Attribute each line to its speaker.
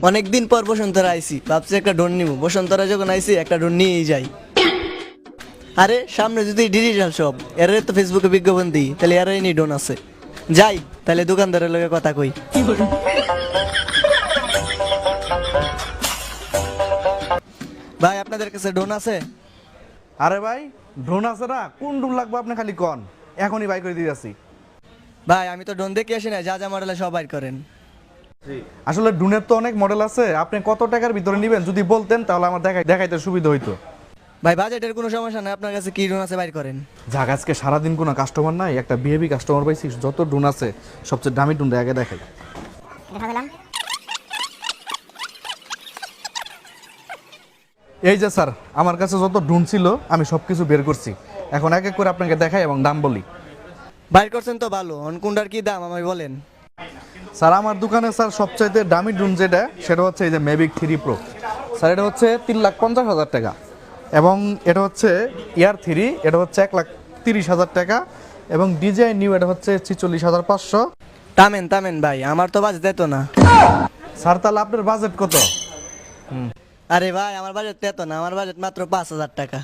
Speaker 1: অনেকদিন পর বসন্তরা আইছি, ভাবছি একটা ড্রোন নিব। বসন্তরা যখন আইছি একটা ড্রোন নিয়েই যাই। আরে সামনে যদি ডিজিটাল সব, এর তো ফেসবুকে বিজ্ঞাপন দিই, তাহলে এরাই নি ড্রোন আছে। যাই তাহলে দোকানদারের লগে কথা কই। ভাই আপনাদের কাছে ড্রোন আছে?
Speaker 2: আরে ভাই, ড্রোন আছে না? কোন ড্রোন লাগবে আপনি খালি কন, এখনই বাই করে দিয়েছি।
Speaker 1: ভাই আমি তো ড্রোন দেখে আসি না, যা যা মডেলে সব বাইর করেন।
Speaker 2: আসলে ড্রোনের তো অনেক মডেল আছে, আপনি কত টাকার ভিতরে নেবেন যদি বলতেন তাহলে আমার দেখাইতে সুবিধা হইতো।
Speaker 1: ভাই বাজেটের কোনো সমস্যা নাই, আপনার কাছে কি ড্রোন আছে বাইর করেন।
Speaker 2: যাক, আজকে সারাদিন কোনো কাস্টমার নাই, একটা বিহেভি কাস্টমার পাইছি। যত ড্রোন আছে সবচেয়ে দামি ড্রোনটা আগে দেখাই। এই যে স্যার, আমার কাছে যত ড্রোন ছিল আমি সবকিছু বের করছি। এখন এক এক করে আপনাকে দেখাই এবং দাম বলি।
Speaker 1: বাইর করছেন তো ভালো, অনকুন্ডার কি দাম আমায় বলেন।
Speaker 2: স্যার আমার দোকানে স্যার সবচাইতে দামি ড্রোন যেটা, সেটা হচ্ছে এই যে ম্যাভিক 3 প্রো। স্যার এটা হচ্ছে 3,50,000 টাকা, এবং এটা হচ্ছে এয়ার 3, এটা হচ্ছে 1,30,000 টাকা, এবং ডিজাই নিউ এটা হচ্ছে 46,500।
Speaker 1: থামেন থামেন ভাই, আমার তো বাজেট এত না।
Speaker 2: স্যার তাহলে আপনার বাজেট কত?
Speaker 1: আরে ভাই আমার বাজেট এত না, আমার বাজেট মাত্র 5,000 টাকা।